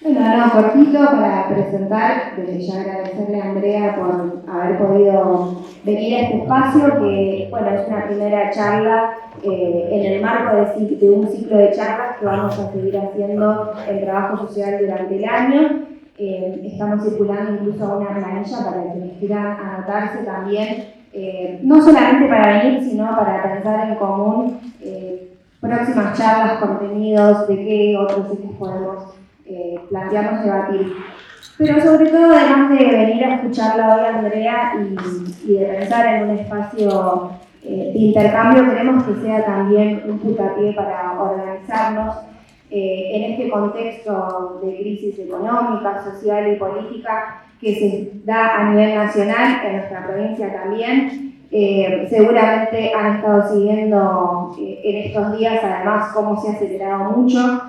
Bueno, no, cortito para presentar, desde ya agradecerle a Andrea por haber podido venir a este espacio, que bueno, es una primera charla en el marco de un ciclo de charlas que vamos a seguir haciendo en trabajo social durante el año. Estamos circulando incluso una planilla para quienes quieran anotarse también, no solamente para venir, sino para pensar en común próximas charlas, contenidos, de qué otros sitios podemos plantearnos debatir. Pero sobre todo, además de venir a escucharla hoy, Andrea, y de pensar en un espacio de intercambio, queremos que sea también un puntapié para organizarnos en este contexto de crisis económica, social y política que se da a nivel nacional, en nuestra provincia también. Seguramente han estado siguiendo en estos días, además, cómo se ha acelerado mucho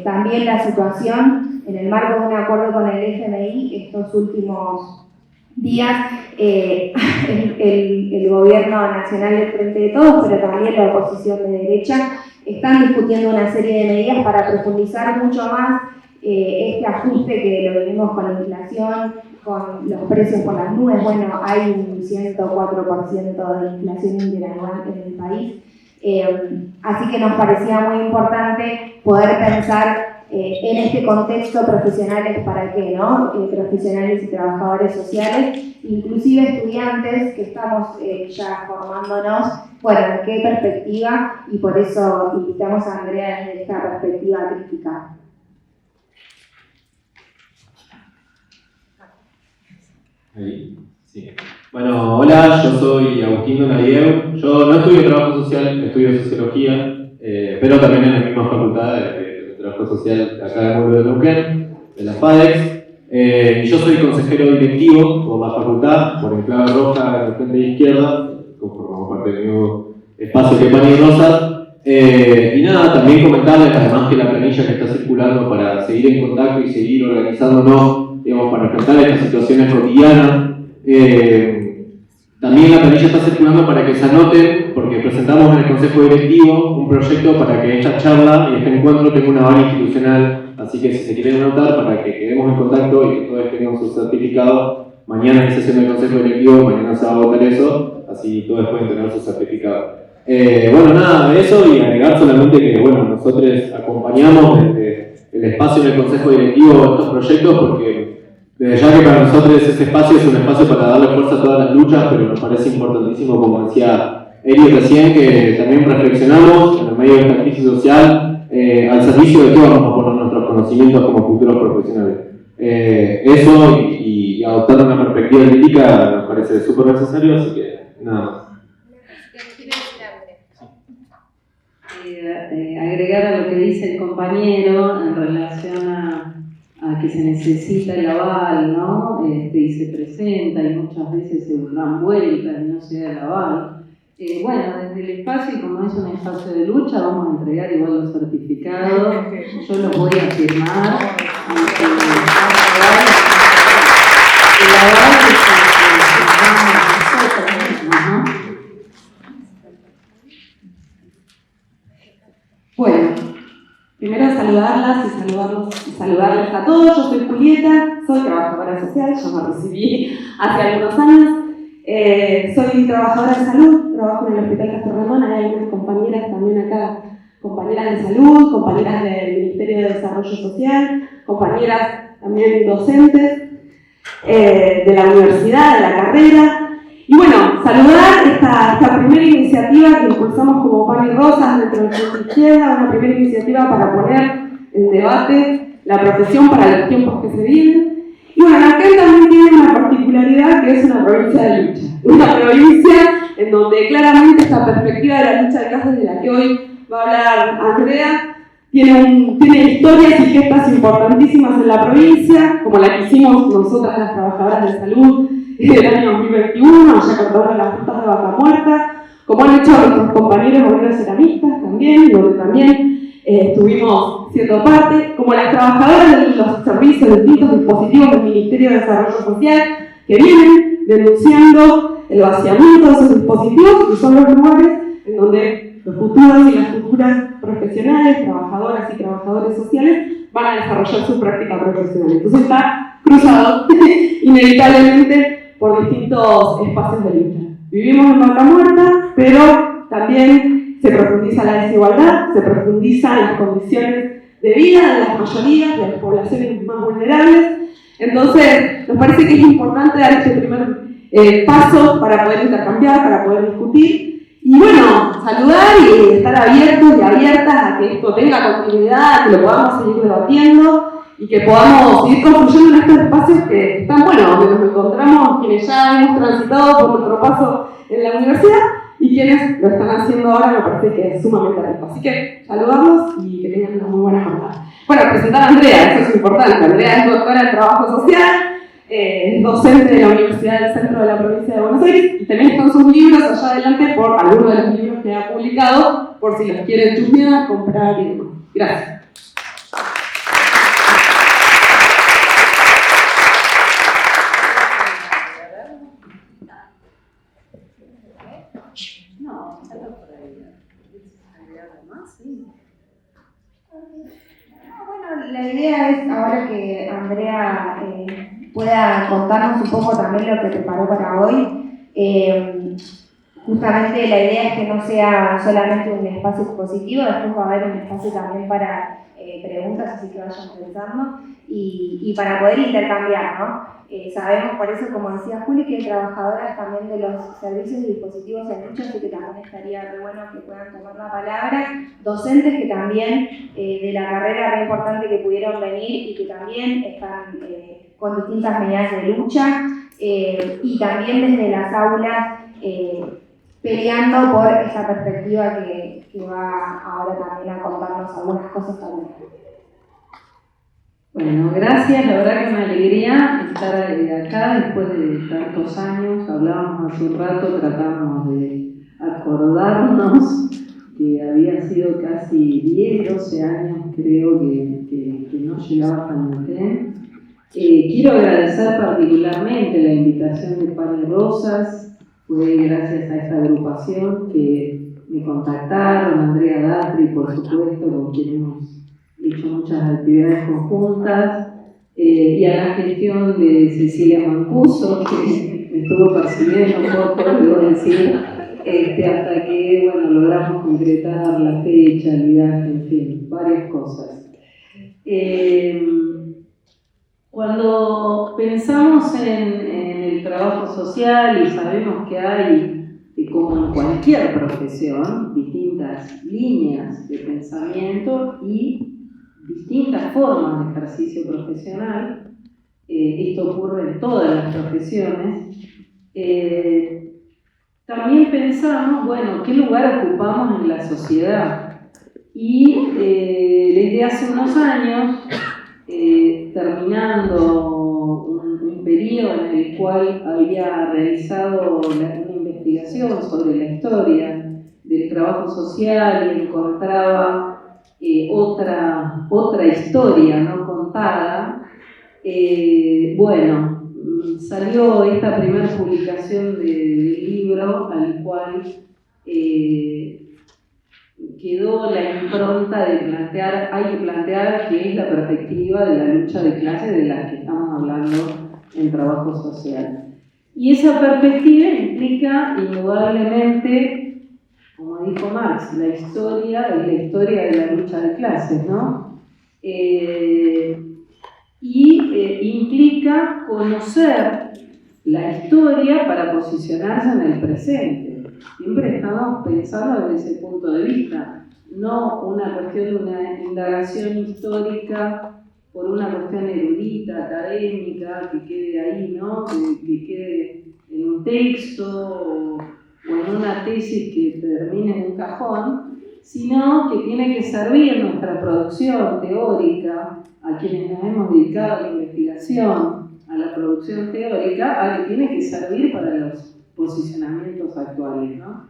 también la situación en el marco de un acuerdo con el FMI. Estos últimos días el gobierno nacional del Frente de Todos, pero también la oposición de derecha, están discutiendo una serie de medidas para profundizar mucho más este ajuste que lo vivimos con la inflación, con los precios por las nubes. Bueno, hay un 104% de inflación interanual en el país. Así que nos parecía muy importante poder pensar en este contexto profesionales para qué, ¿no? Profesionales y trabajadores sociales, inclusive estudiantes que estamos ya formándonos, bueno, en qué perspectiva, y por eso invitamos a Andrea desde esta perspectiva crítica. Ahí, sí. Bueno, hola, yo soy Agustín Donadieu. Yo no estudio trabajo social, estudio sociología, pero también en la misma facultad de trabajo social de acá de Módulo de Neuquén, de la FADEX. Y yo soy consejero directivo por la facultad, por Enclave Roja, en el frente de izquierda, conformamos parte del nuevo espacio que Pani Rosas. Y nada, también comentarles, además, que la planilla que está circulando para seguir en contacto y seguir organizándonos, digamos, para enfrentar estas situaciones cotidianas. También la planilla está circulando para que se anoten, porque presentamos en el Consejo Directivo un proyecto para que esta charla y este encuentro tenga una aval institucional. Así que si se quieren anotar, para que quedemos en contacto y que todos tengan su certificado, mañana en sesión del Consejo Directivo, mañana se va a votar eso, así todos pueden tener su certificado. Bueno, nada de eso, y agregar solamente que, bueno, nosotros acompañamos desde el espacio en el Consejo Directivo estos proyectos, porque desde ya que para nosotros ese espacio es un espacio para darle fuerza a todas las luchas, pero nos parece importantísimo, como decía Eli recién, que también reflexionamos en el medio de esta crisis social al servicio de todos, vamos a poner nuestros conocimientos como futuros profesionales. Eso y adoptar una perspectiva crítica nos parece súper necesario, así que nada más. Agregar a lo que dice el compañero en relación a que se necesita el aval, ¿no? Y se presenta y muchas veces se dan vueltas y no se da el aval. Bueno, desde el espacio, y como es un espacio de lucha, vamos a entregar igual los certificados. Yo los voy a firmar. El aval es nosotros mismos, ¿no? Bueno, primero saludarlas y saludarles a todos. Yo soy Julieta, soy trabajadora social, yo me recibí hace algunos años. Soy trabajadora de salud, trabajo en el Hospital Castro Ramón. Hay algunas compañeras también acá, compañeras de salud, compañeras del Ministerio de Desarrollo Social, compañeras también docentes de la universidad, de la carrera. Y bueno, saludar esta primera iniciativa que impulsamos como Pani Rosas dentro del Frente de Izquierda, una primera iniciativa para poner en debate la profesión para los tiempos que se viven. Y bueno, Neuquén también tiene una particularidad, que es una provincia de lucha. Una provincia en donde claramente esta perspectiva de la lucha de clases, de la que hoy va a hablar Andrea, tiene historias y gestas importantísimas en la provincia, como la que hicimos nosotras las trabajadoras de salud del año 2021, ya cortaron las frutas de vaca muerta, como han hecho nuestros compañeros obreros ceramistas también, donde también estuvimos siendo parte, como las trabajadoras de los servicios de distintos dispositivos del Ministerio de Desarrollo Social, que vienen denunciando el vaciamiento de esos dispositivos, que son los lugares en donde los futuros y las futuras profesionales, trabajadoras y trabajadores sociales, van a desarrollar su práctica profesional. Entonces está cruzado inevitablemente por distintos espacios de lucha. Vivimos en Vaca Muerta, pero también se profundiza la desigualdad, se profundizan las condiciones de vida de las mayorías, de las poblaciones más vulnerables. Entonces, nos parece que es importante dar este primer paso para poder intercambiar, para poder discutir. Y bueno, saludar y estar abiertos y abiertas a que esto tenga continuidad, que lo podamos seguir debatiendo y que podamos seguir construyendo en estos espacios que están buenos, donde nos encontramos quienes ya hemos transitado por nuestro paso en la universidad y quienes lo están haciendo ahora. Me parece que es sumamente rico. Así que saludarlos y que tengan una muy buena jornada. Bueno, presentar a Andrea, eso es importante. Andrea es doctora en trabajo social, es docente de la Universidad del Centro de la Provincia de Buenos Aires y también están sus libros allá adelante por algunos de los libros que ha publicado, por si los quieren chusmear, comprar y demás. Gracias. Bueno, la idea es ahora que Andrea pueda contarnos un poco también lo que preparó para hoy. Justamente la idea es que no sea solamente un espacio expositivo, después va a haber un espacio también para preguntas, así que vayan pensando, y para poder intercambiar, ¿no? Sabemos por eso, como decía Juli, que hay trabajadoras también de los servicios y dispositivos en lucha, así que también estaría re bueno que puedan tomar la palabra. Docentes que también de la carrera re importante que pudieron venir y que también están con distintas medidas de lucha, y también desde las aulas peleando por esa perspectiva que va ahora también a contarnos algunas cosas también. Bueno, gracias, la verdad que es una alegría estar acá después de tantos años. Hablábamos hace un rato, tratábamos de acordarnos que había sido casi 10, 12 años, creo que no llegaba tan bien. Quiero agradecer particularmente la invitación de Pan y Rosas. Fue gracias a esta agrupación que me contactaron, Andrea Datri, por supuesto, con quien hemos hecho muchas actividades conjuntas, y a la gestión de Cecilia Mancuso, que me estuvo persiguiendo un poco, debo decir, hasta que bueno, logramos concretar la fecha, el viaje, en fin, varias cosas. Cuando pensamos en el trabajo social y sabemos que hay, como en cualquier profesión, distintas líneas de pensamiento y distintas formas de ejercicio profesional, esto ocurre en todas las profesiones, también pensamos, bueno, ¿qué lugar ocupamos en la sociedad? Y desde hace unos años, terminando un periodo en el cual había realizado una investigación sobre la historia del trabajo social y encontraba otra historia no contada, bueno, salió esta primera publicación del libro al cual quedó la impronta de hay que plantear qué es la perspectiva de la lucha de clases de la que estamos hablando en trabajo social. Y esa perspectiva implica indudablemente, como dijo Marx, la historia es la historia de la lucha de clases, ¿no? Implica conocer la historia para posicionarse en el presente. Siempre estamos pensando desde ese punto de vista, no una cuestión de una indagación histórica por una cuestión erudita, académica, que quede ahí, ¿no? Que quede en un texto o en una tesis que termine en un cajón, sino que tiene que servir nuestra producción teórica, a quienes nos hemos dedicado a la investigación, a la producción teórica, a que tiene que servir para los posicionamientos actuales, ¿no?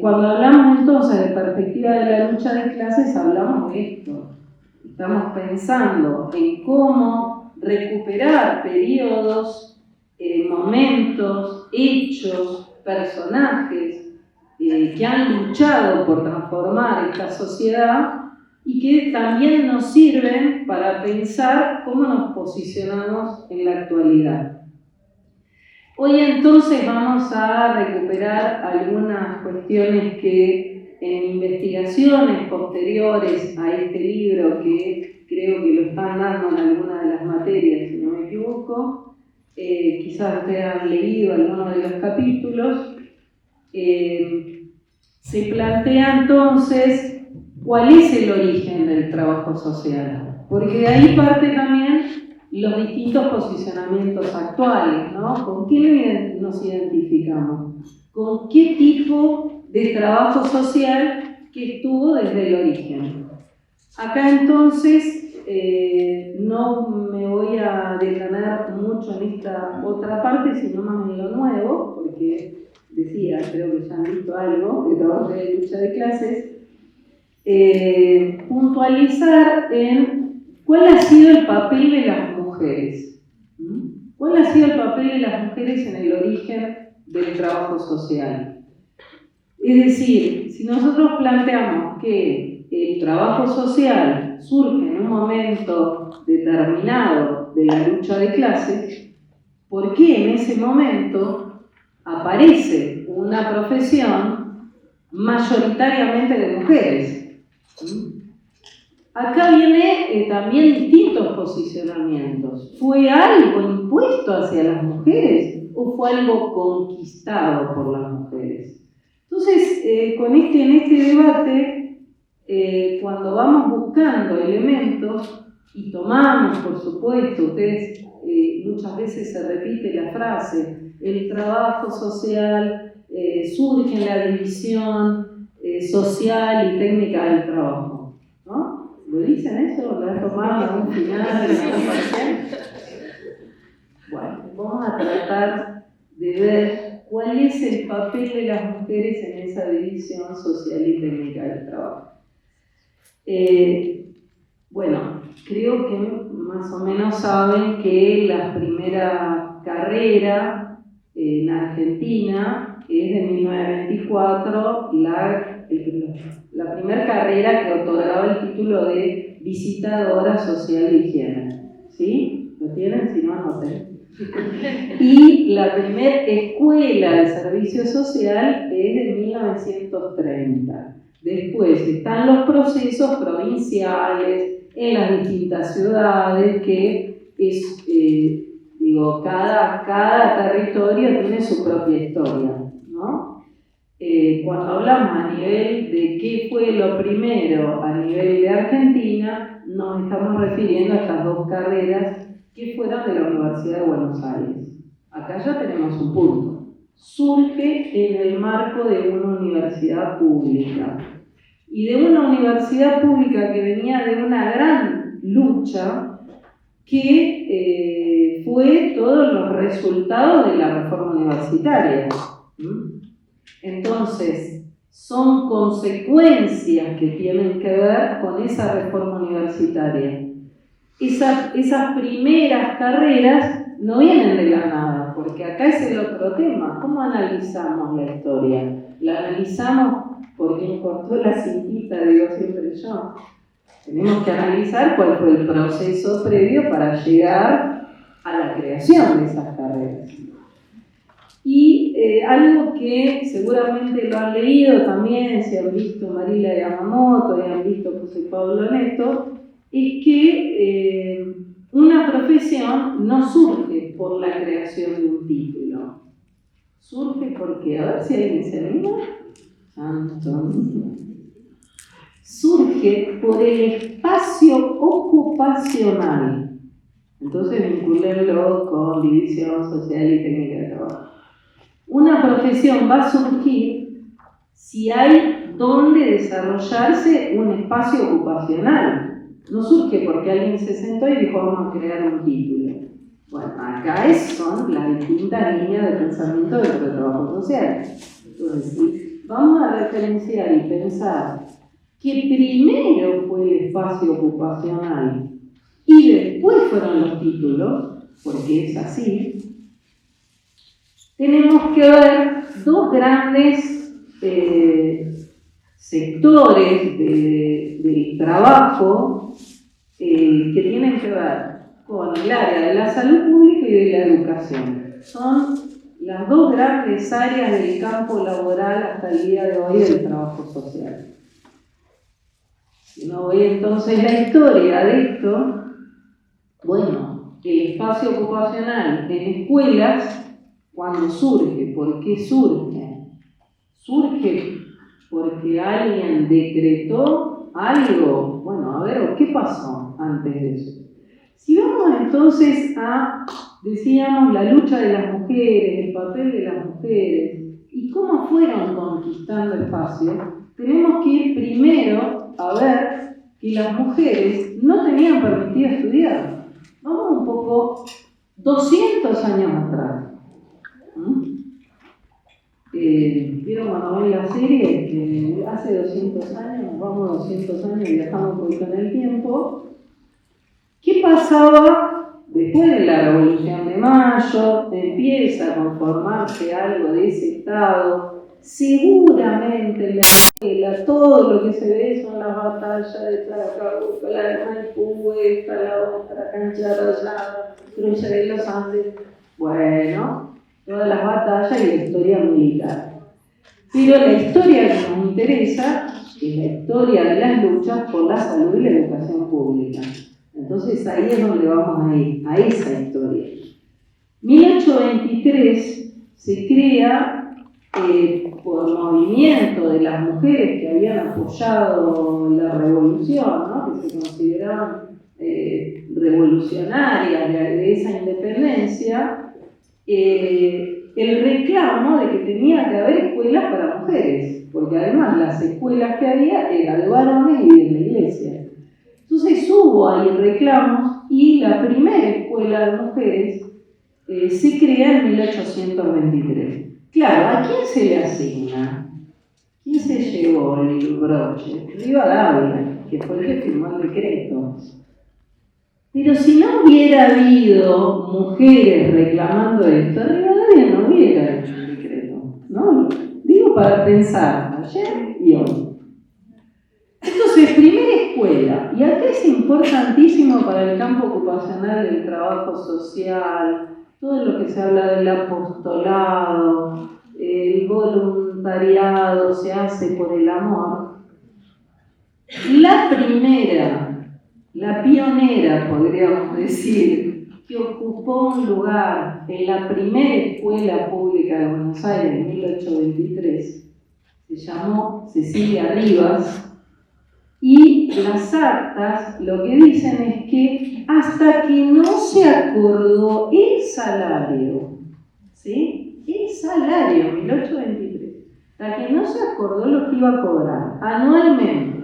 Cuando hablamos entonces de perspectiva de la lucha de clases, hablamos de esto. Estamos pensando en cómo recuperar periodos, momentos, hechos, personajes que han luchado por transformar esta sociedad y que también nos sirven para pensar cómo nos posicionamos en la actualidad. Hoy entonces vamos a recuperar algunas cuestiones que en investigaciones posteriores a este libro, que creo que lo están dando en alguna de las materias, si no me equivoco, quizás ustedes han leído algunos de los capítulos, se plantea entonces cuál es el origen del trabajo social, porque de ahí parte también los distintos posicionamientos actuales, ¿no? ¿Con qué nos identificamos? ¿Con qué tipo de trabajo social que estuvo desde el origen? Acá entonces no me voy a detener mucho en esta otra parte, sino más en lo nuevo, porque decía, creo que ya han visto algo de trabajo de lucha de clases, puntualizar en cuál ha sido el papel de las mujeres. ¿Cuál ha sido el papel de las mujeres en el origen del trabajo social? Es decir, si nosotros planteamos que el trabajo social surge en un momento determinado de la lucha de clases, ¿por qué en ese momento aparece una profesión mayoritariamente de mujeres? Acá viene también distintos posicionamientos. ¿Fue algo impuesto hacia las mujeres o fue algo conquistado por las mujeres? Entonces, en este debate, cuando vamos buscando elementos y tomamos, por supuesto, ustedes muchas veces se repite la frase, el trabajo social surge en la división social y técnica del trabajo, ¿no? ¿Lo dicen eso? ¿Lo han tomado a un final? Bueno, vamos a tratar de ver cuál es el papel de las mujeres en esa división social y técnica del trabajo. Bueno, creo que más o menos saben que la primera carrera en Argentina es de 1924, la primera carrera que otorgaba el título de visitadora social de higiene. ¿Sí? ¿Lo tienen? Si no, anoten. Y la primera escuela de servicio social es de 1930. Después están los procesos provinciales en las distintas ciudades, que es, cada territorio tiene su propia historia, ¿no? Cuando hablamos a nivel de qué fue lo primero a nivel de Argentina, nos estamos refiriendo a estas dos carreras que fueron de la Universidad de Buenos Aires. Acá ya tenemos un punto. Surge en el marco de una universidad pública. Y de una universidad pública que venía de una gran lucha que fue todos los resultados de la reforma universitaria. Entonces, son consecuencias que tienen que ver con esa reforma universitaria. Esas primeras carreras no vienen de la nada, porque acá es el otro tema. ¿Cómo analizamos la historia? La analizamos porque importó la cintita, digo siempre yo. Tenemos que analizar cuál fue el proceso previo para llegar a la creación de esas carreras. Y algo que seguramente lo han leído también, si han visto Marila Yamamoto y han visto José Pablo Neto, es que una profesión no surge por la creación de un título. Surge porque, a ver si alguien se anima. Surge por el espacio ocupacional. Entonces vinculenlo con división social y técnica de trabajo. Una profesión va a surgir si hay donde desarrollarse un espacio ocupacional. No surge porque alguien se sentó y dijo vamos a crear un título. Bueno, acá son las distintas líneas de pensamiento del trabajo social. Entonces, si vamos a referenciar y pensar que primero fue el espacio ocupacional y después fueron los títulos, porque es así, tenemos que ver dos grandes sectores del trabajo que tienen que ver con el área de la salud pública y de la educación. Son las dos grandes áreas del campo laboral hasta el día de hoy del trabajo social. Si no voy entonces la historia de esto, bueno, el espacio ocupacional en escuelas, ¿cuándo surge? ¿Por qué surge? Surge porque alguien decretó algo. Bueno, a ver, ¿qué pasó antes de eso? Si vamos entonces a, decíamos, la lucha de las mujeres, el papel de las mujeres y cómo fueron conquistando espacio, tenemos que ir primero a ver que las mujeres no tenían permitido estudiar. Vamos un poco 200 años atrás. ¿Vieron cuando ven la serie? Hace 200 años, vamos 200 años y viajamos un poquito en el tiempo. ¿Qué pasaba después de la Revolución de Mayo? Empieza a conformarse algo de ese Estado. Seguramente en la escuela todo lo que se ve son las batallas de Chacabuco, la de Maipú, esta, la otra, Cancha Rosada, Cruce de los Andes. Bueno, todas las batallas y la historia militar. Pero la historia que nos interesa es la historia de las luchas por la salud y la educación pública. Entonces ahí es donde vamos a ir, a esa historia. 1823 se crea por movimiento de las mujeres que habían apoyado la revolución, ¿no? Que se consideraban revolucionarias de esa independencia, el reclamo de que tenía que haber escuelas para mujeres, porque además las escuelas que había eran de varones y de la iglesia. Entonces hubo ahí reclamos y la primera escuela de mujeres se crea en 1823. Claro, ¿a quién se le asigna? ¿Quién se llevó el broche? Rivadavia, que fue el que firmó el decreto. Pero si no hubiera habido mujeres reclamando esto, Rivadavia no hubiera hecho el decreto, ¿no? Digo para pensar, ayer y hoy. Entonces, primera escuela, y acá es importantísimo para el campo ocupacional del trabajo social, todo lo que se habla del apostolado, el voluntariado se hace por el amor. La primera, la pionera, podríamos decir, que ocupó un lugar en la primera escuela pública de Buenos Aires en 1823, se llamó Cecilia Rivas, y las actas lo que dicen es que hasta que no se acordó el salario, ¿sí? El salario, 1823, hasta que no se acordó lo que iba a cobrar anualmente,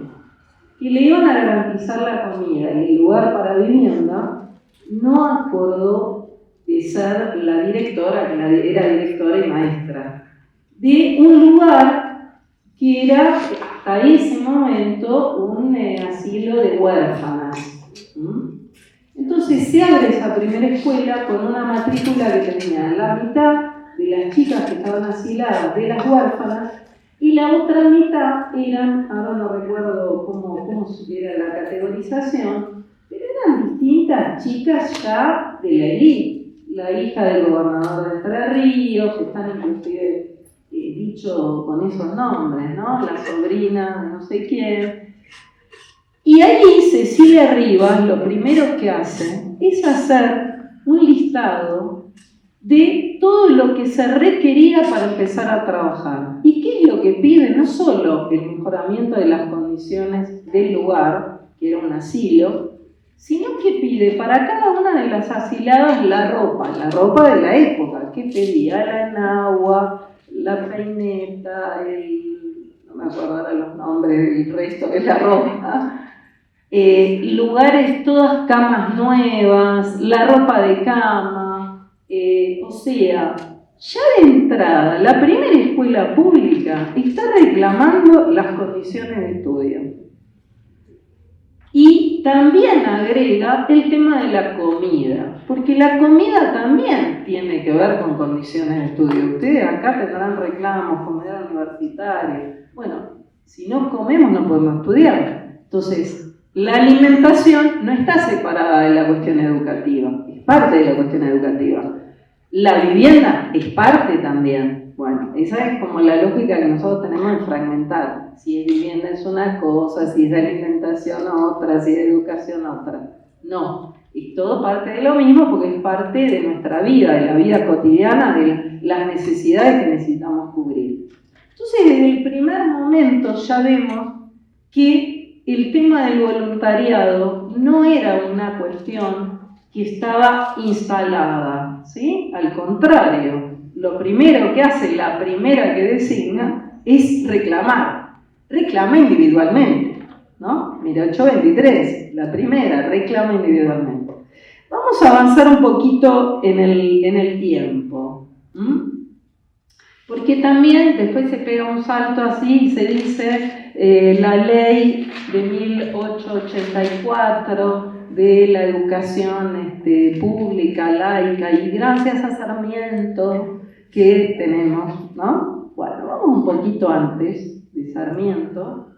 que le iban a garantizar la comida y el lugar para vivienda, no acordó de ser la directora, que era directora y maestra, de un lugar que era hasta ese momento un asilo de huérfanas. Entonces se abre esa primera escuela con una matrícula que tenía la mitad de las chicas que estaban asiladas de las huérfanas y la otra mitad eran, ahora no recuerdo cómo era la categorización, pero eran distintas chicas ya de la élite. La hija del gobernador de Entre Ríos, están inclusive dicho con esos nombres, ¿no? La sobrina de no sé quién. Y ahí Cecilia Rivas lo primero que hace es hacer un listado de todo lo que se requería para empezar a trabajar. ¿Y qué es lo que pide? No solo el mejoramiento de las condiciones del lugar, que era un asilo, sino que pide para cada una de las asiladas la ropa de la época, que pedía la enagua, la peineta, no me acuerdo ahora los nombres del resto de la ropa, lugares, todas camas nuevas, la ropa de cama, o sea, ya de entrada, la primera escuela pública está reclamando las condiciones de estudio. Y también agrega el tema de la comida, porque la comida también tiene que ver con condiciones de estudio. Ustedes acá tendrán reclamos, comedor universitario. Bueno, si no comemos no podemos estudiar. Entonces, la alimentación no está separada de la cuestión educativa, es parte de la cuestión educativa. La vivienda es parte también. Bueno, esa es como la lógica que nosotros tenemos en fragmentar. Si es vivienda es una cosa, si es de alimentación otra, si es de educación otra. No, es todo parte de lo mismo porque es parte de nuestra vida, de la vida cotidiana, de las necesidades que necesitamos cubrir. Entonces, desde el primer momento ya vemos que el tema del voluntariado no era una cuestión que estaba instalada, ¿sí? Al contrario, lo primero que hace la primera que designa es reclamar. Reclama individualmente, ¿no? 1823, la primera, reclama individualmente. Vamos a avanzar un poquito en el tiempo. Porque también después se pega un salto así y se dice la ley de 1884 de la educación pública, laica, y gracias a Sarmiento que tenemos, ¿no? Bueno, vamos un poquito antes de Sarmiento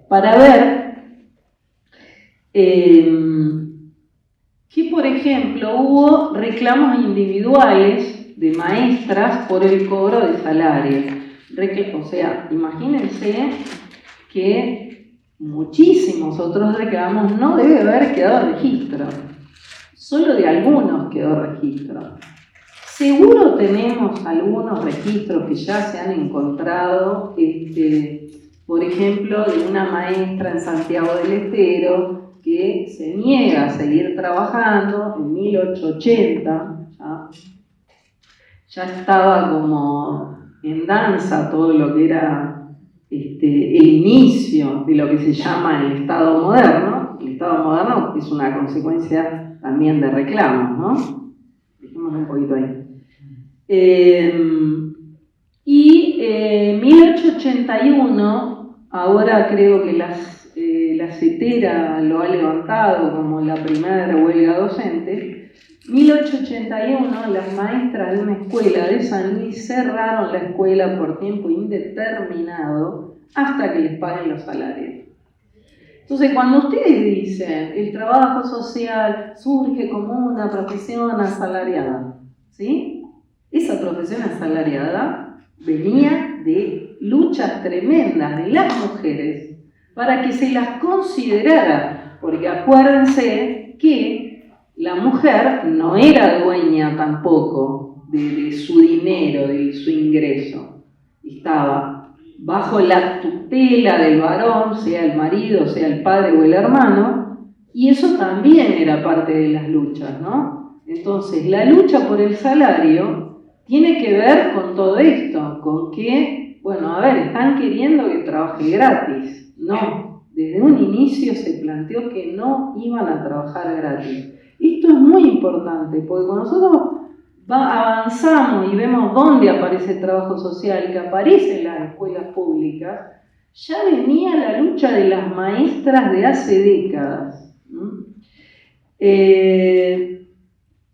para ver que, por ejemplo, hubo reclamos individuales de maestras por el cobro de salario. O sea, imagínense que muchísimos otros reclamos no debe haber quedado registro. Solo de algunos quedó registro. Seguro tenemos algunos registros que ya se han encontrado, por ejemplo, de una maestra en Santiago del Estero que se niega a seguir trabajando en 1880, ya estaba como en danza todo lo que era el inicio de lo que se llama el Estado moderno. El Estado moderno es una consecuencia también de reclamos, ¿no? Dejémoslo un poquito ahí. Y 1881, ahora creo que la CETERA lo ha levantado como la primera huelga docente. 1881, las maestras de una escuela de San Luis cerraron la escuela por tiempo indeterminado hasta que les paguen los salarios. Entonces, cuando ustedes dicen el trabajo social surge como una profesión asalariada, ¿sí? Esa profesión asalariada venía de luchas tremendas de las mujeres para que se las considerara, porque acuérdense que la mujer no era dueña tampoco de su dinero, de su ingreso. Estaba bajo la tutela del varón, sea el marido, sea el padre o el hermano, y eso también era parte de las luchas, ¿no? Entonces, la lucha por el salario tiene que ver con todo esto, con que, bueno, a ver, están queriendo que trabaje gratis. No, desde un inicio se planteó que no iban a trabajar gratis. Esto es muy importante, porque cuando nosotros avanzamos y vemos dónde aparece el trabajo social, que aparece en las escuelas públicas, ya venía la lucha de las maestras de hace décadas.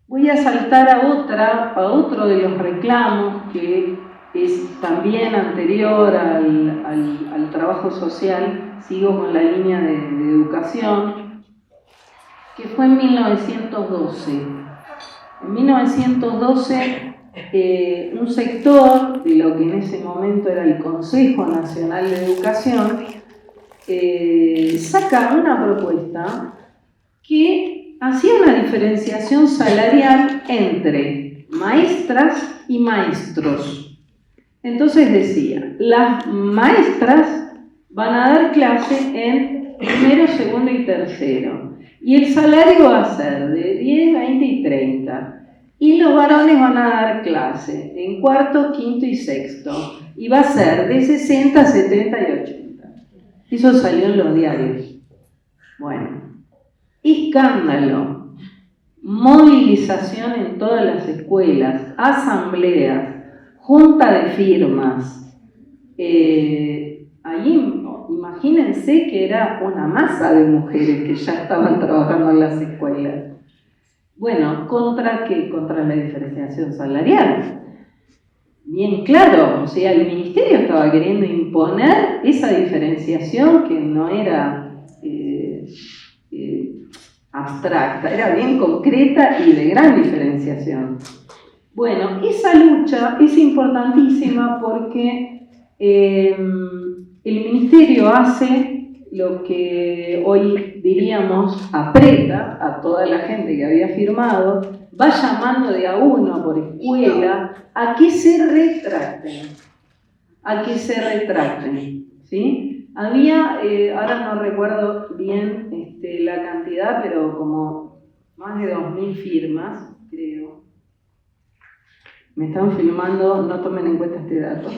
Voy a saltar a otro de los reclamos que es también anterior al trabajo social. Sigo con la línea de educación, que fue en 1912. En 1912, un sector de lo que en ese momento era el Consejo Nacional de Educación saca una propuesta que hacía una diferenciación salarial entre maestras y maestros. Entonces decía, las maestras van a dar clase en primero, segundo y tercero. Y el salario va a ser de 10, 20 y 30. Y los varones van a dar clase en cuarto, quinto y sexto. Y va a ser de 60, 70 y 80. Eso salió en los diarios. Bueno, escándalo. Movilización en todas las escuelas, asambleas, junta de firmas. Allí pero imagínense que era una masa de mujeres que ya estaban trabajando en las escuelas. Bueno, ¿contra qué? Contra la diferenciación salarial. Bien claro, o sea, el ministerio estaba queriendo imponer esa diferenciación que no era abstracta, era bien concreta y de gran diferenciación. Bueno, esa lucha es importantísima porque el ministerio hace lo que hoy diríamos aprieta a toda la gente que había firmado, va llamando de a uno por escuela a que se retracten, ¿sí? Había, ahora no recuerdo bien la cantidad, pero como más de 2.000 firmas, creo. Me están filmando, no tomen en cuenta este dato.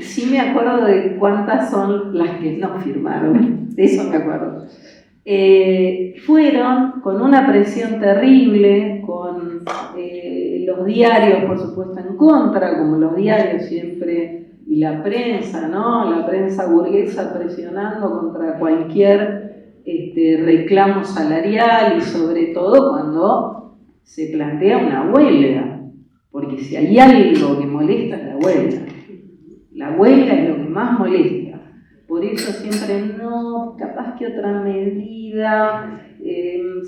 Sí me acuerdo de cuántas son las que no firmaron, de eso me acuerdo. Fueron con una presión terrible, con los diarios, por supuesto, en contra, como los diarios siempre, y la prensa, ¿no? La prensa burguesa presionando contra cualquier reclamo salarial y sobre todo cuando se plantea una huelga. Porque si hay algo que molesta es la huelga. La huelga es lo que más molesta. Por eso siempre no, capaz que otra medida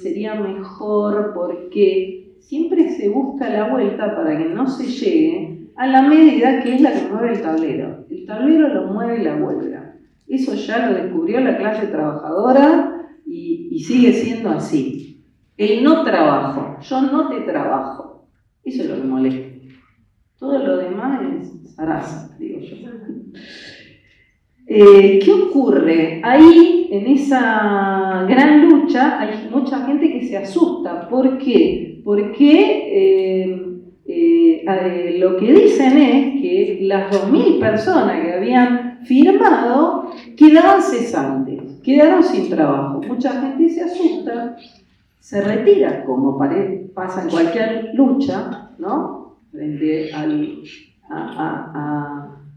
sería mejor, porque siempre se busca la vuelta para que no se llegue a la medida que es la que mueve el tablero. El tablero lo mueve la huelga. Eso ya lo descubrió la clase trabajadora y sigue siendo así. El no trabajo, yo no te trabajo. Eso es lo que molesta. Todo lo demás es zaraza, digo yo. ¿Qué ocurre? Ahí, en esa gran lucha, hay mucha gente que se asusta. ¿Por qué? Porque lo que dicen es que las 2.000 personas que habían firmado quedaban cesantes, quedaron sin trabajo. Mucha gente se asusta, se retira, como pasa en cualquier lucha, ¿no? Frente a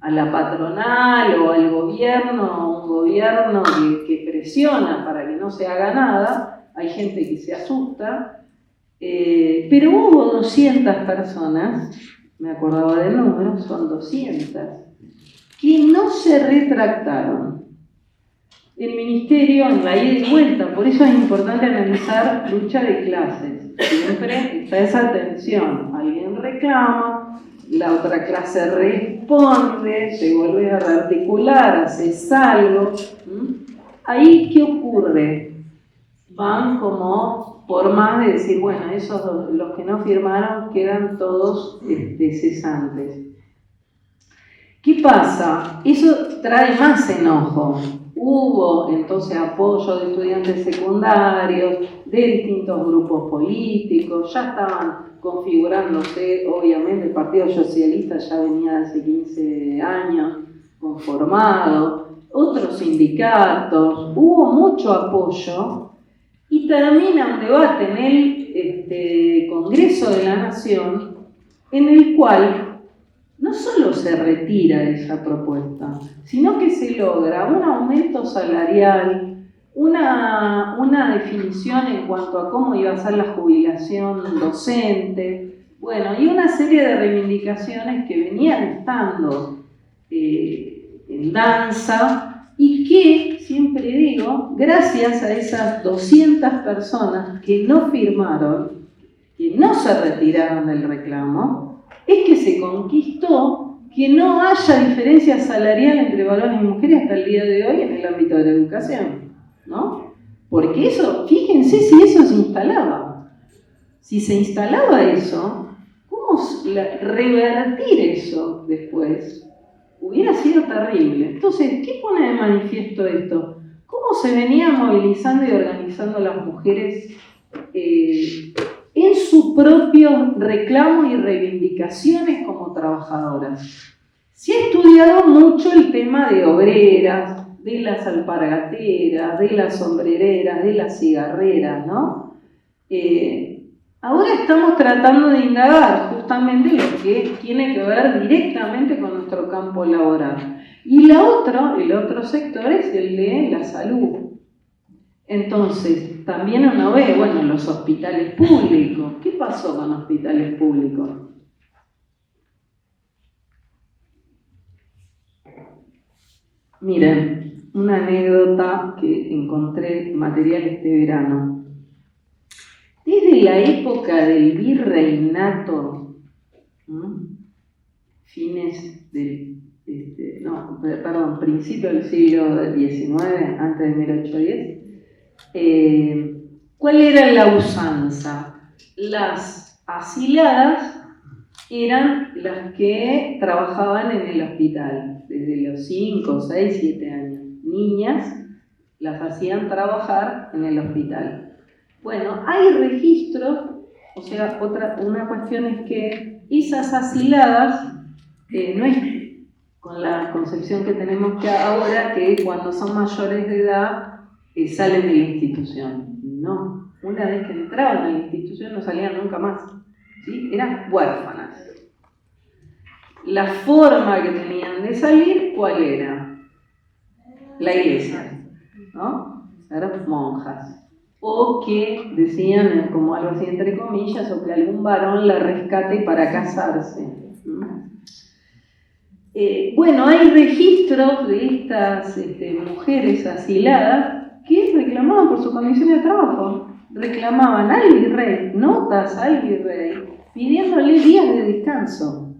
la patronal o al gobierno, un gobierno que presiona para que no se haga nada, hay gente que se asusta, pero hubo 200 personas, me acordaba del número, son 200, que no se retractaron. El ministerio en la ida y vuelta, por eso es importante analizar lucha de clases. Siempre está esa tensión, alguien reclama, la otra clase responde, se vuelve a rearticular, haces algo. Ahí, ¿qué ocurre? Van como por más de decir, bueno, esos los que no firmaron quedan todos cesantes. ¿Qué pasa? Eso trae más enojo. Hubo entonces apoyo de estudiantes secundarios, de distintos grupos políticos, ya estaban configurándose, obviamente el Partido Socialista ya venía hace 15 años conformado, otros sindicatos, hubo mucho apoyo y termina un debate en el Congreso de la Nación en el cual no solo se retira esa propuesta, sino que se logra un aumento salarial, una definición en cuanto a cómo iba a ser la jubilación docente, bueno, y una serie de reivindicaciones que venían estando en danza y que, siempre digo, gracias a esas 200 personas que no firmaron, que no se retiraron del reclamo, es que se conquistó que no haya diferencia salarial entre varones y mujeres hasta el día de hoy en el ámbito de la educación, ¿no? Porque eso, fíjense si eso se instalaba. Si se instalaba eso, ¿cómo revertir eso después? Hubiera sido terrible. Entonces, ¿qué pone de manifiesto esto? ¿Cómo se venían movilizando y organizando las mujeres en su propio reclamo y reivindicaciones como trabajadoras? Se ha estudiado mucho el tema de obreras, de las alpargateras, de las sombrereras, de las cigarreras, ¿no? Ahora estamos tratando de indagar justamente lo que tiene que ver directamente con nuestro campo laboral. Y el otro sector es el de la salud. Entonces, también uno ve, bueno, los hospitales públicos. ¿Qué pasó con hospitales públicos? Miren, una anécdota que encontré material este verano. Desde la época del virreinato, principio del siglo XIX, antes de 1810, ¿cuál era la usanza? Las asiladas eran las que trabajaban en el hospital, desde los 5, 6, 7 años. Niñas las hacían trabajar en el hospital. Bueno, hay registros, o sea, una cuestión es que esas asiladas no es con la concepción que tenemos que ahora, que cuando son mayores de edad salen de la institución. No, una vez que entraban a la institución no salían nunca más, ¿sí? Eran huérfanas. La forma que tenían de salir, ¿cuál era? La iglesia, ¿no? Eran monjas. O que decían, como algo así entre comillas, o que algún varón la rescate para casarse. Bueno, hay registros de estas mujeres asiladas que reclamaban por su condición de trabajo. Reclamaban al virrey, notas al virrey, pidiéndole días de descanso.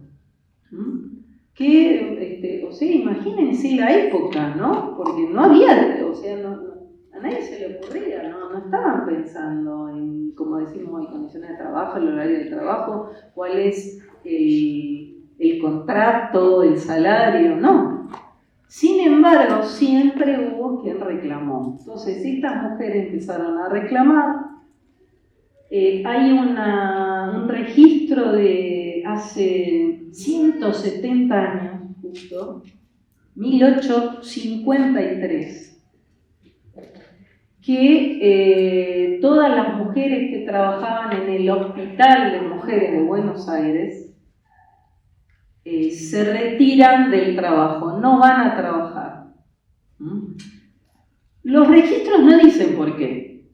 O sea, imagínense la época, ¿no? Porque no había, o sea, a nadie se le ocurría, no estaban pensando en, como decimos hoy, condiciones de trabajo, el horario de trabajo, cuál es el contrato, el salario, no. Sin embargo, siempre hubo quien reclamó. Entonces, estas mujeres empezaron a reclamar. Hay un registro de hace 170 años, justo, 1853. Que todas las mujeres que trabajaban en el Hospital de Mujeres de Buenos Aires se retiran del trabajo, no van a trabajar. Los registros no dicen por qué.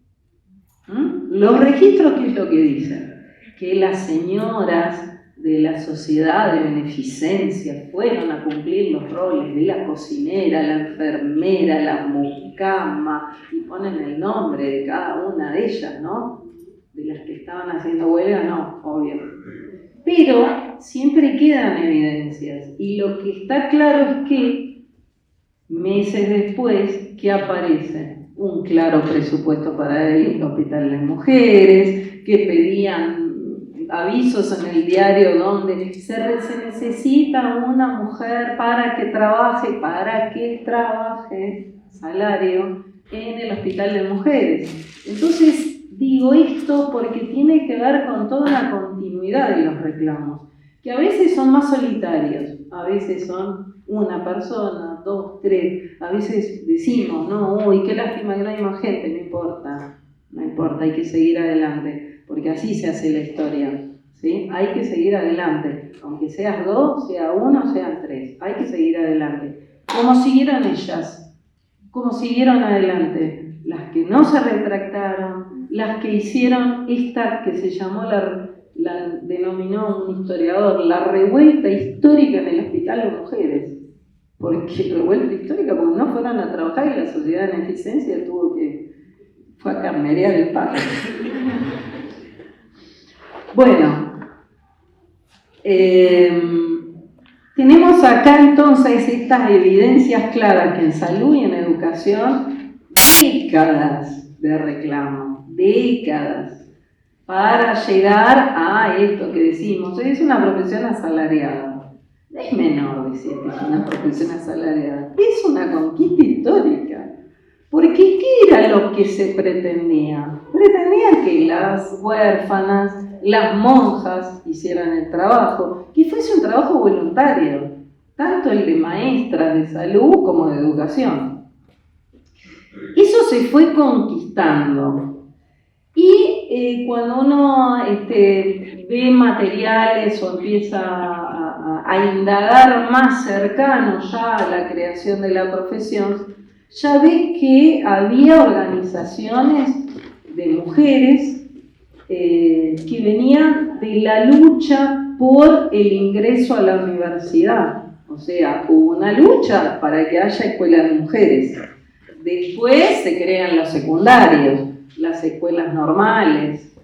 Los registros, ¿qué es lo que dicen? Que las señoras de la sociedad de beneficencia fueron a cumplir los roles de la cocinera, la enfermera, la mucama, y ponen el nombre de cada una de ellas, ¿no? De las que estaban haciendo huelga, no, obvio. Pero siempre quedan evidencias, y lo que está claro es que meses después, ¿qué aparece? Un claro presupuesto para el Hospital de Mujeres, que pedían avisos en el diario donde se necesita una mujer para que trabaje, salario, en el Hospital de Mujeres. Entonces, digo esto porque tiene que ver con toda una continuidad de los reclamos, que a veces son más solitarios, a veces son una persona, 2, 3, a veces decimos, no, uy, qué lástima que no hay más gente, no importa, hay que seguir adelante, porque así se hace la historia, ¿sí? Hay que seguir adelante, aunque seas 2, sea 1, sean 3, hay que seguir adelante. ¿Cómo siguieron ellas? ¿Cómo siguieron adelante? Las que no se retractaron, las que hicieron esta que se llamó, la denominó un historiador, la revuelta histórica en el Hospital de Mujeres. Porque revuelta histórica, porque no fueron a trabajar y la sociedad de beneficencia fue a carnerear el pato. Bueno, tenemos acá entonces estas evidencias claras que en salud y en educación, décadas de reclamo, décadas, para llegar a esto que decimos, es una profesión asalariada. No es menor decir que es una profesión asalariada, es una conquista histórica. Porque ¿qué era lo que se pretendía? Pretendían que las huérfanas, las monjas hicieran el trabajo, que fuese un trabajo voluntario, tanto el de maestras de salud como de educación. Eso se fue conquistando. Y cuando uno ve materiales o empieza a indagar más cercano ya a la creación de la profesión, ya ve que había organizaciones de mujeres que venían de la lucha por el ingreso a la universidad. O sea, hubo una lucha para que haya escuelas de mujeres. Después se crean los secundarios, las escuelas normales.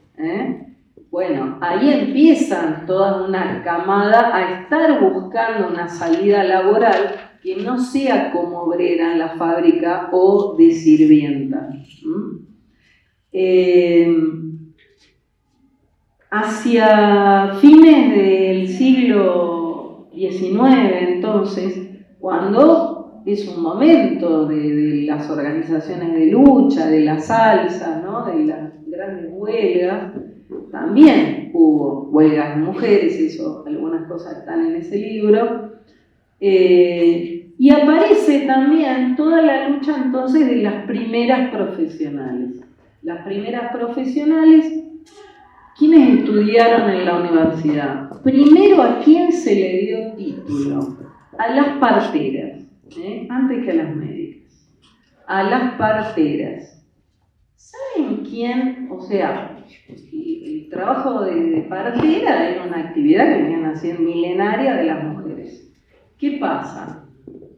Bueno, ahí empiezan toda una camada a estar buscando una salida laboral que no sea como obrera en la fábrica o de sirvienta. Hacia fines del siglo XIX, entonces, cuando es un momento de las organizaciones de lucha, de la salsa, ¿no? De las grandes huelgas, también hubo huelgas de mujeres, eso, algunas cosas están en ese libro, y aparece también toda la lucha entonces de las primeras profesionales. Las primeras profesionales, ¿quiénes estudiaron en la universidad? Primero, ¿a quién se le dio título? A las parteras, antes que a las médicas. A las parteras. ¿Saben quién? O sea, el trabajo de partera era una actividad que venían haciendo milenaria de las mujeres. ¿Qué pasa?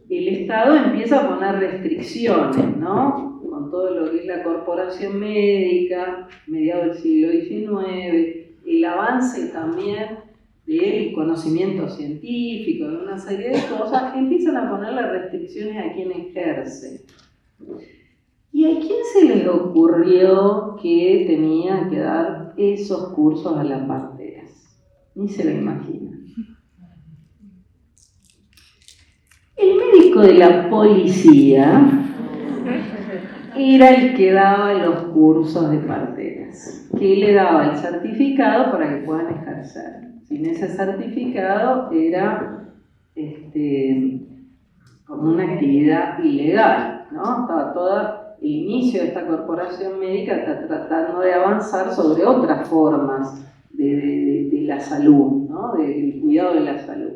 El Estado empieza a poner restricciones, ¿no? Con todo lo que es la corporación médica, mediados del siglo XIX, el avance también del conocimiento científico, de una serie de cosas, empiezan a ponerle restricciones a quien ejerce. ¿Y a quién se les ocurrió que tenía que dar esos cursos a las parteras? Ni se lo imaginan. El médico de la policía era el que daba los cursos de parteras, que le daba el certificado para que puedan ejercer. Sin ese certificado era como una actividad ilegal, ¿no? Estaba todo el inicio de esta corporación médica está tratando de avanzar sobre otras formas de la salud, ¿no? Del cuidado de la salud.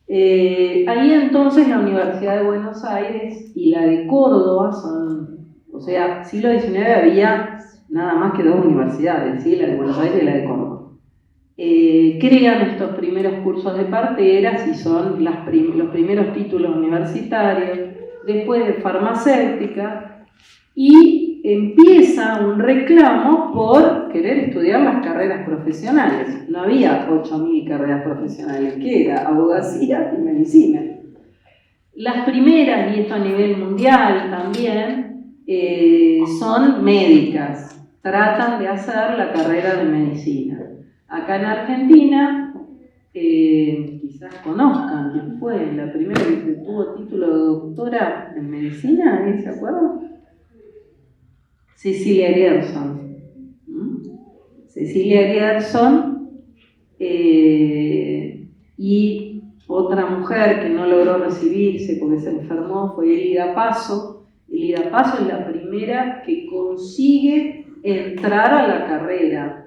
Ahí entonces la Universidad de Buenos Aires y la de Córdoba son, o sea, siglo XIX había nada más que dos universidades, ¿sí? La de Buenos Aires y la de Córdoba. Crean estos primeros cursos de parteras y son los primeros títulos universitarios, después de farmacéutica, y empieza un reclamo por querer estudiar las carreras profesionales. No había 8.000 carreras profesionales, que era abogacía y medicina. Las primeras, y esto a nivel mundial también, son médicas, tratan de hacer la carrera de medicina. Acá en Argentina, quizás conozcan quién fue la primera que tuvo título de doctora en medicina, ¿alguien se acuerda? Cecilia Grierson. Cecilia Grierson y otra mujer que no logró recibirse porque se enfermó fue Elida Paso. Elida Paso es la primera que consigue entrar a la carrera.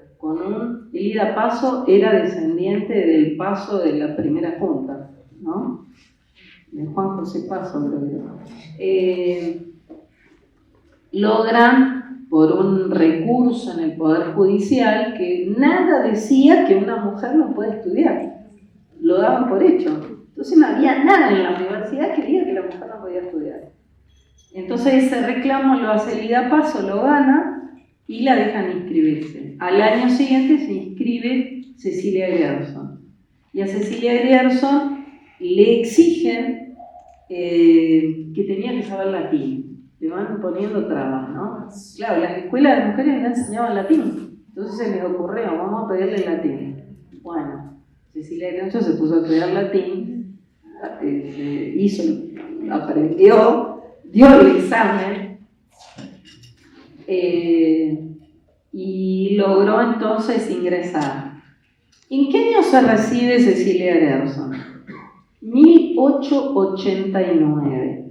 Elida Paso era descendiente del Paso de la primera junta, ¿no? De Juan José Paso, creo que logran, por un recurso en el Poder Judicial, que nada decía que una mujer no puede estudiar. Lo daban por hecho. Entonces no había nada en la universidad que diga que la mujer no podía estudiar. Entonces ese reclamo lo hace Elida Paso, lo gana, y la dejan inscribirse. Al año siguiente se inscribe Cecilia Grierson. Y a Cecilia Grierson le exigen que tenía que saber latín. Le van poniendo trabas, ¿no? Claro, las escuelas de mujeres no enseñaban latín. Entonces se les ocurrió, vamos a pedirle latín. Bueno, Cecilia Grierson se puso a estudiar latín, aprendió, dio el examen, y logró entonces ingresar. ¿En qué año se recibe Cecilia Grierson? 1889.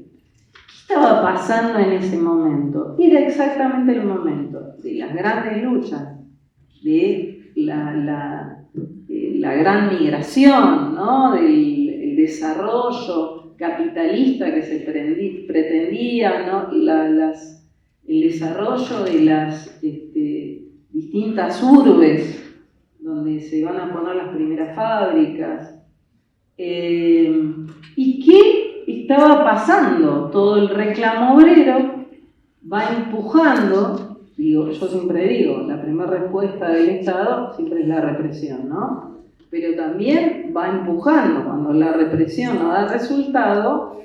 ¿Qué estaba pasando en ese momento? Era exactamente el momento de las grandes luchas, de la gran migración, ¿no? Del desarrollo capitalista que se pretendía, ¿no? El desarrollo de las distintas urbes donde se van a poner las primeras fábricas. ¿Y qué estaba pasando? Todo el reclamo obrero va empujando, yo siempre digo, la primera respuesta del Estado siempre es la represión, ¿no? Pero también va empujando, cuando la represión no da resultado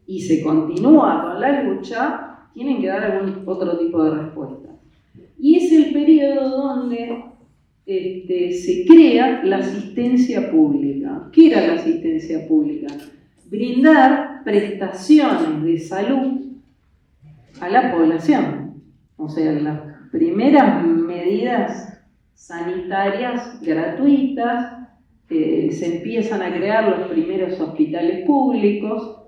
y se continúa con la lucha, tienen que dar algún otro tipo de respuesta. Y es el periodo donde se crea la asistencia pública. ¿Qué era la asistencia pública? Brindar prestaciones de salud a la población. O sea, las primeras medidas sanitarias gratuitas, se empiezan a crear los primeros hospitales públicos,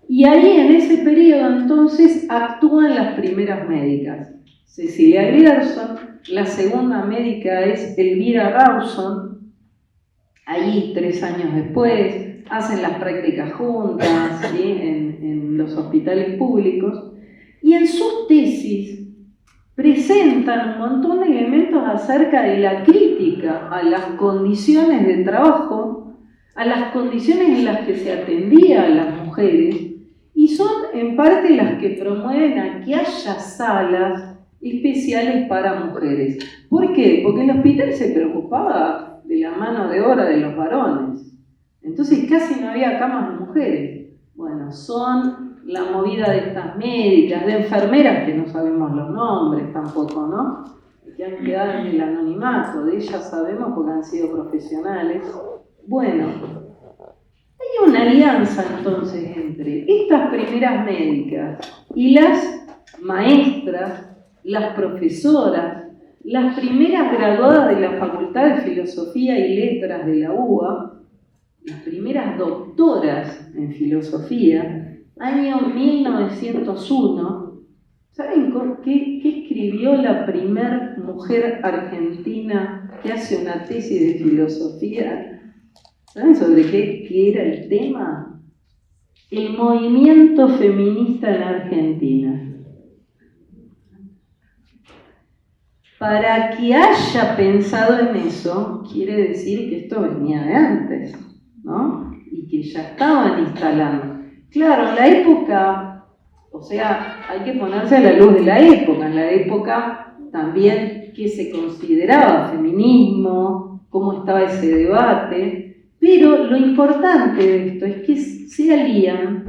y ahí en ese periodo entonces actúan las primeras médicas. Cecilia Grierson, la segunda médica es Elvira Rawson, ahí 3 años después, hacen las prácticas juntas, ¿sí? en los hospitales públicos, y en sus tesis presentan un montón de elementos acerca de la crítica a las condiciones de trabajo, a las condiciones en las que se atendía a las mujeres, y son en parte las que promueven a que haya salas especiales para mujeres. ¿Por qué? Porque el hospital se preocupaba de la mano de obra de los varones. Entonces casi no había camas de mujeres. Bueno, son la movida de estas médicas, de enfermeras que no sabemos los nombres tampoco, ¿no? Que han quedado en el anonimato, de ellas sabemos porque han sido profesionales. Bueno, hay una alianza entonces entre estas primeras médicas y las maestras, las profesoras, las primeras graduadas de la Facultad de Filosofía y Letras de la UBA, las primeras doctoras en filosofía, año 1901. ¿Saben qué escribió la primer mujer argentina que hace una tesis de filosofía? ¿Saben sobre qué era el tema? El movimiento feminista en Argentina. Para que haya pensado en eso, quiere decir que esto venía de antes, ¿no? Y que ya estaban instalando. Claro, en la época, o sea, hay que ponerse a la luz de la época. En la época también qué se consideraba feminismo, cómo estaba ese debate, pero lo importante de esto es que se alían,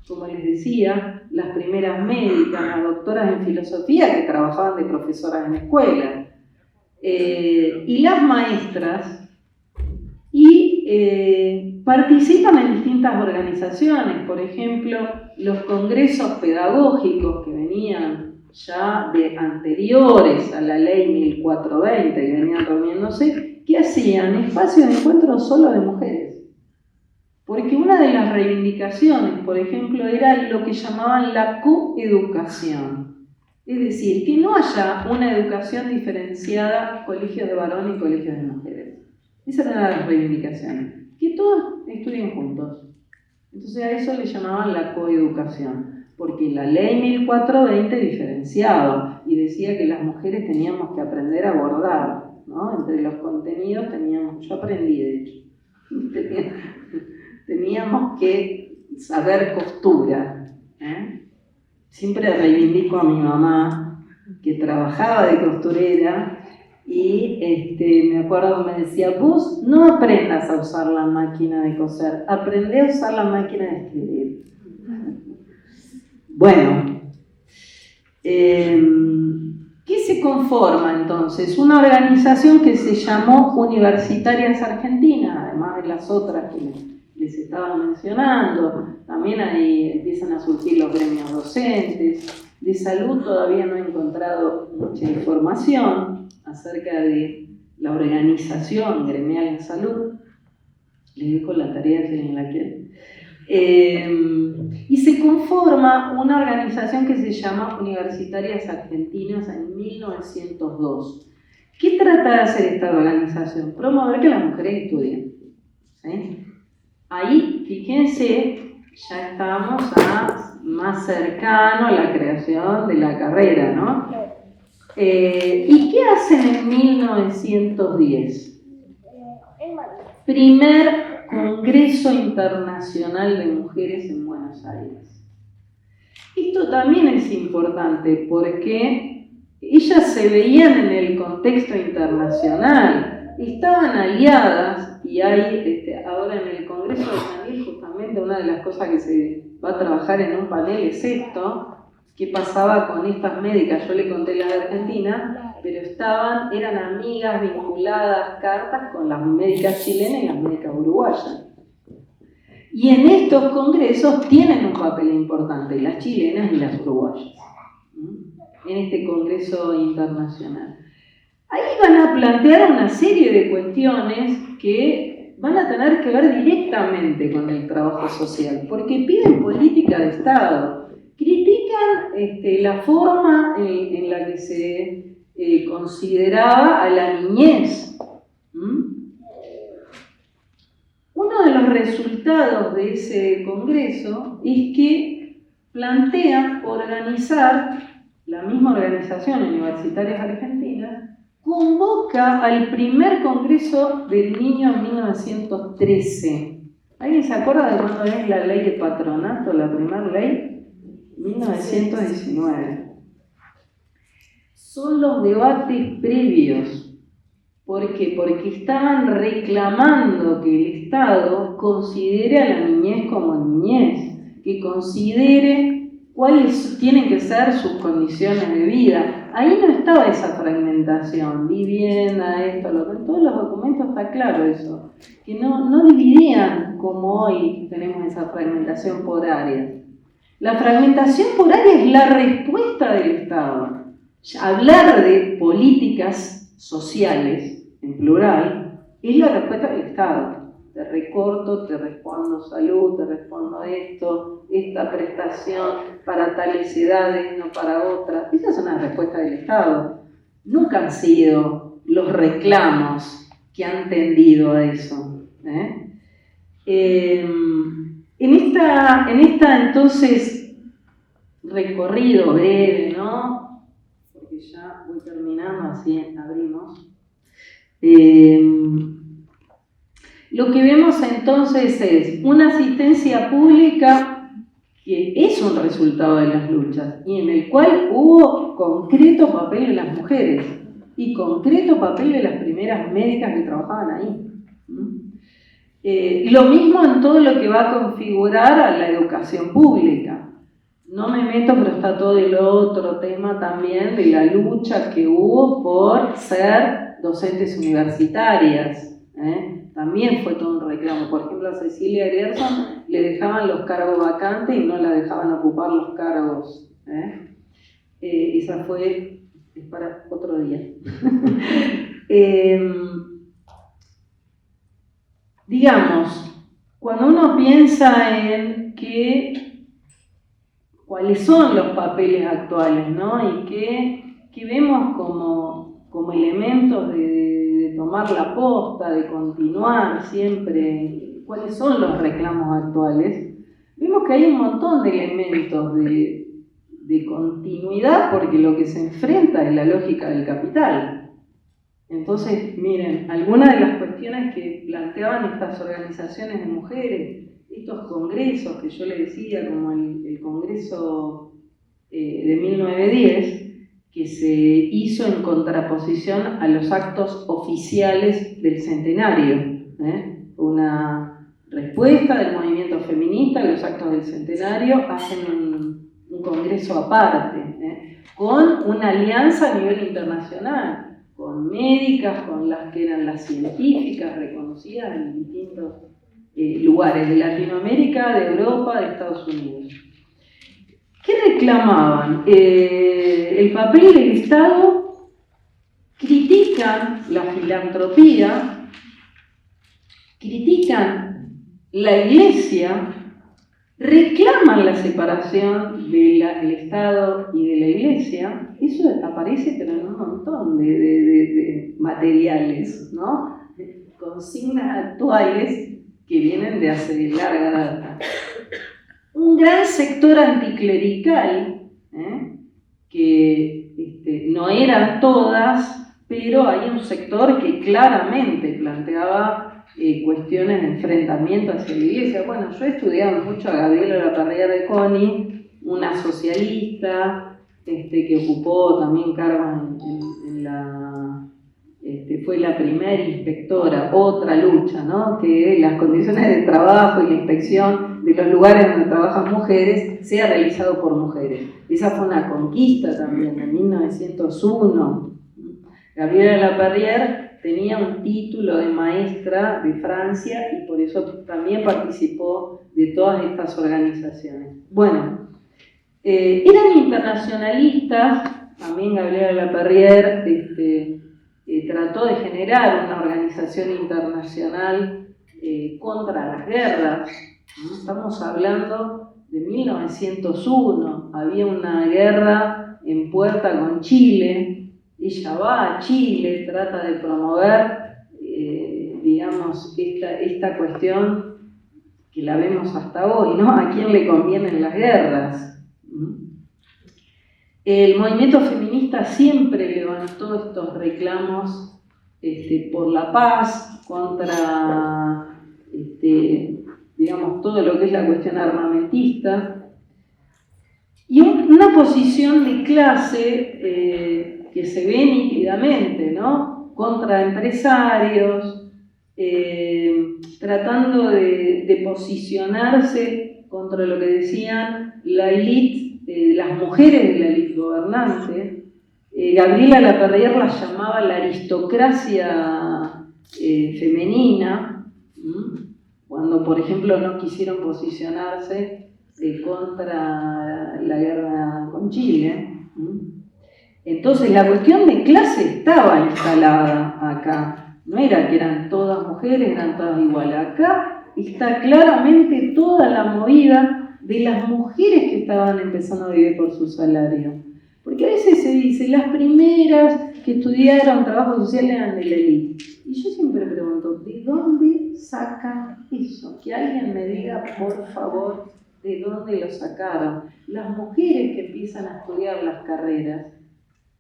como les decía, las primeras médicas, las doctoras en filosofía que trabajaban de profesoras en escuelas, y las maestras, y participan en distintas organizaciones, por ejemplo, los congresos pedagógicos que venían ya de anteriores a la ley 1420, que venían reuniéndose, que hacían espacios de encuentro solo de mujeres. Porque una de las reivindicaciones, por ejemplo, era lo que llamaban la coeducación. Es decir, que no haya una educación diferenciada, colegios de varones y colegios de mujeres. Esa era una de las reivindicaciones. Que todos estudien juntos. Entonces a eso le llamaban la coeducación. Porque la ley 1420 diferenciaba y decía que las mujeres teníamos que aprender a bordar, ¿no? Entre los contenidos yo aprendí de hecho. Teníamos que saber costura. Siempre reivindico a mi mamá, que trabajaba de costurera, y me acuerdo que me decía, vos no aprendas a usar la máquina de coser, aprende a usar la máquina de escribir. Bueno, ¿qué se conforma entonces? Una organización que se llamó Universitarias Argentinas, además de las otras que les estaba mencionando. También ahí empiezan a surgir los gremios docentes. De salud todavía no he encontrado mucha información acerca de la organización gremial en salud. Les dejo la tarea si alguien la quiere. Y se conforma una organización que se llama Universitarias Argentinas en 1902. ¿Qué trata de hacer esta organización? Promover que las mujeres estudien. ¿Sí? Ahí, fíjense, ya estamos más cercano a la creación de la carrera, ¿no? ¿Y qué hacen en 1910? Primer Congreso Internacional de Mujeres en Buenos Aires. Esto también es importante porque ellas se veían en el contexto internacional, estaban aliadas y hay ahora en el Congreso de San Luis justamente una de las cosas que se va a trabajar en un panel es esto. ¿Qué pasaba con estas médicas? Yo le conté la de Argentina, pero eran amigas vinculadas cartas con las médicas chilenas y las médicas uruguayas. Y en estos congresos tienen un papel importante, las chilenas y las uruguayas, en este congreso internacional. Ahí van a plantear una serie de cuestiones que van a tener que ver directamente con el trabajo social, porque piden política de Estado. Critican la forma en la que se consideraba a la niñez. Uno de los resultados de ese congreso es que plantean organizar, la misma organización Universitarias Argentinas, convoca al primer congreso del niño en 1913. ¿Alguien se acuerda de cuándo es la ley de patronato, la primera ley? 1919. Son los debates previos. ¿Por qué? Porque estaban reclamando que el Estado considere a la niñez como niñez, que considere cuáles tienen que ser sus condiciones de vida. Ahí no estaba esa fragmentación, vivienda, esto, lo que en todos los documentos está claro eso, que no dividían como hoy tenemos esa fragmentación por áreas. La fragmentación por área es la respuesta del Estado. Hablar de políticas sociales, en plural, es la respuesta del Estado. Te recorto, te respondo salud, te respondo esto, esta prestación para tales edades, no para otras. Esa es una respuesta del Estado. Nunca han sido los reclamos que han tendido a eso. En esta entonces recorrido breve, ¿no? Porque ya voy terminando, así abrimos. Lo que vemos entonces es una asistencia pública que es un resultado de las luchas y en el cual hubo concreto papel de las mujeres y concreto papel de las primeras médicas que trabajaban ahí. Lo mismo en todo lo que va a configurar a la educación pública. No me meto, pero está todo el otro tema también de la lucha que hubo por ser docentes universitarias. También fue todo un reclamo. Por ejemplo, a Cecilia Gerson le dejaban los cargos vacantes y no la dejaban ocupar los cargos. Esa es para otro día. Digamos, cuando uno piensa en cuáles son los papeles actuales, ¿no? Y que vemos como elementos de tomar la posta, de continuar siempre, cuáles son los reclamos actuales, vemos que hay un montón de elementos de continuidad porque lo que se enfrenta es la lógica del capital. Entonces, miren, algunas de las cuestiones que planteaban estas organizaciones de mujeres, estos congresos que yo les decía, como el congreso de 1910, que se hizo en contraposición a los actos oficiales del centenario. Una respuesta del movimiento feminista a los actos del centenario, hacen un congreso aparte, con una alianza a nivel internacional, con médicas, con las que eran las científicas reconocidas en distintos lugares de Latinoamérica, de Europa, de Estados Unidos. ¿Qué reclamaban? El papel del Estado, critican la filantropía, critican la Iglesia, reclaman la separación del Estado y de la Iglesia. Eso aparece pero en un montón de materiales, ¿no? Consignas actuales que vienen de hace larga data. Un gran sector anticlerical, que no eran todas, pero hay un sector que claramente planteaba cuestiones de enfrentamiento hacia la Iglesia. Bueno, yo he estudiado mucho a Gabriela Lapierre de Coni, una socialista que ocupó también cargos en la... fue la primera inspectora, otra lucha, ¿no? Que las condiciones de trabajo y la inspección de los lugares donde trabajan mujeres sea realizado por mujeres. Esa fue una conquista también, en 1901. Gabriela Lapierre tenía un título de maestra de Francia y por eso también participó de todas estas organizaciones. Bueno, eran internacionalistas, también Gabriela Lapierre trató de generar una organización internacional contra las guerras. Estamos hablando de 1901, había una guerra en puerta con Chile. Ella va a Chile, trata de promover, digamos, esta cuestión que la vemos hasta hoy, ¿no? ¿A quién le convienen las guerras? El movimiento feminista siempre levantó estos reclamos por la paz, contra, digamos, todo lo que es la cuestión armamentista, y una posición de clase que se ve nítidamente, ¿no? Contra empresarios, tratando de posicionarse contra lo que decían la élite, las mujeres de la élite gobernante. Gabriela Lapierre la llamaba la aristocracia femenina, cuando, por ejemplo, no quisieron posicionarse contra la guerra con Chile. Entonces la cuestión de clase estaba instalada acá, no era que eran todas mujeres, eran todas iguales. Acá está claramente toda la movida de las mujeres que estaban empezando a vivir por su salario. Porque a veces se dice, las primeras que estudiaron trabajo social eran de la élite. Y yo siempre pregunto, ¿de dónde sacan eso? Que alguien me diga, por favor, ¿de dónde lo sacaron? Las mujeres que empiezan a estudiar las carreras,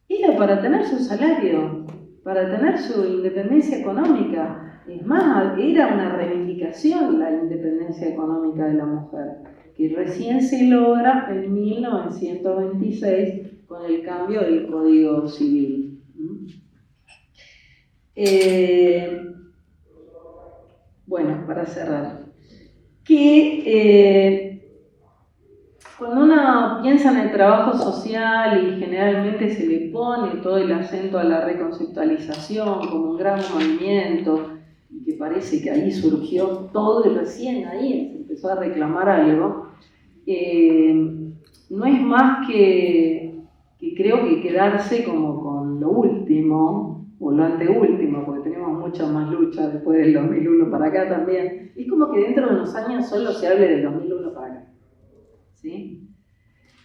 era para tener su salario, para tener su independencia económica. Es más, era una reivindicación la independencia económica de la mujer, que recién se logra en 1926 con el cambio del Código Civil. Bueno, para cerrar, cuando uno piensa en el trabajo social y generalmente se le pone todo el acento a la reconceptualización como un gran movimiento, y que parece que ahí surgió todo y recién ahí se empezó a reclamar algo, no es más que creo que quedarse como con lo último, o lo anteúltimo, porque tenemos muchas más luchas después del 2001 para acá también. Es como que dentro de unos años solo se hable del 2001 para acá. ¿Sí?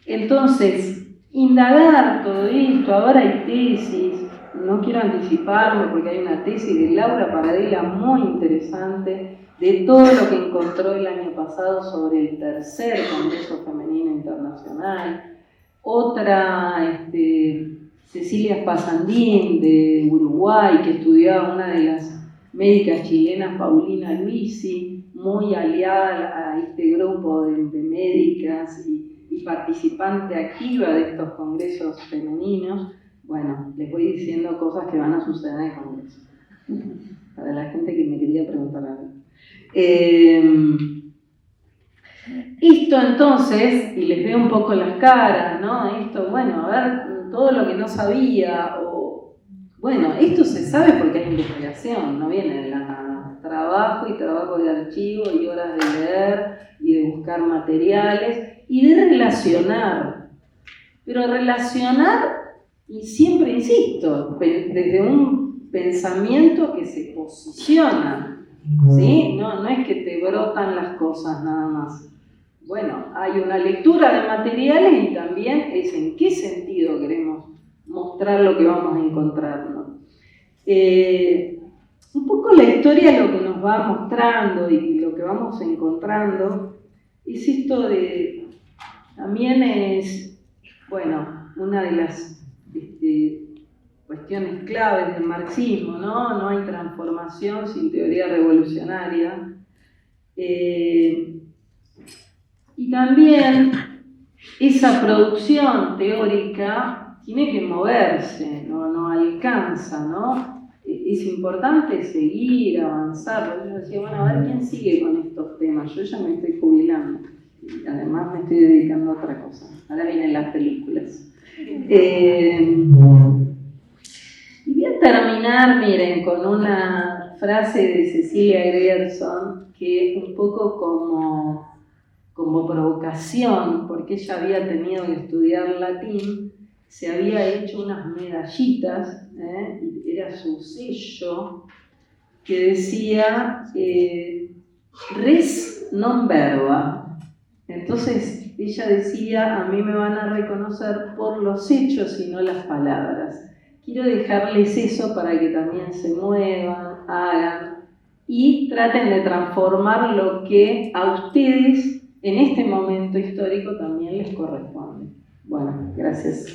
Entonces, indagar todo esto, ahora hay tesis, no quiero anticiparme porque hay una tesis de Laura Paradela muy interesante de todo lo que encontró el año pasado sobre el tercer Congreso Femenino Internacional, otra, Cecilia Spasandín de Uruguay, que estudiaba una de las médicas chilenas, Paulina Luisi, muy aliada a este grupo de médicas y participante activa de estos congresos femeninos. Bueno, les voy diciendo cosas que van a suceder en el congreso, para la gente que me quería preguntar algo. Esto entonces, y les veo un poco las caras, ¿no? Esto, bueno, a ver, todo lo que no sabía, bueno, esto se sabe porque hay investigación, no viene de la nada. Trabajo y trabajo de archivo y horas de leer y de buscar materiales y de relacionar. Pero relacionar, y siempre insisto, desde un pensamiento que se posiciona, ¿sí? No es que te brotan las cosas nada más. bueno, hay una lectura de materiales y también es en qué sentido queremos mostrar lo que vamos a encontrarnos. Un poco la historia lo que nos va mostrando y lo que vamos encontrando es esto de, también es, bueno, una de las cuestiones claves del marxismo, ¿no? No hay transformación sin teoría revolucionaria. Y también esa producción teórica tiene que moverse, no alcanza, ¿no? Es importante seguir, avanzar. Yo decía, bueno, a ver quién sigue con estos temas. Yo ya me estoy jubilando y además me estoy dedicando a otra cosa. Ahora vienen las películas. Y voy a terminar, miren, con una frase de Cecilia Grierson que un poco como provocación, porque ella había tenido que estudiar latín, se había hecho unas medallitas, y era su sello, que decía res non verba. Entonces ella decía, a mí me van a reconocer por los hechos y no las palabras. Quiero dejarles eso para que también se muevan, hagan y traten de transformar lo que a ustedes en este momento histórico también les corresponde. Bueno, gracias.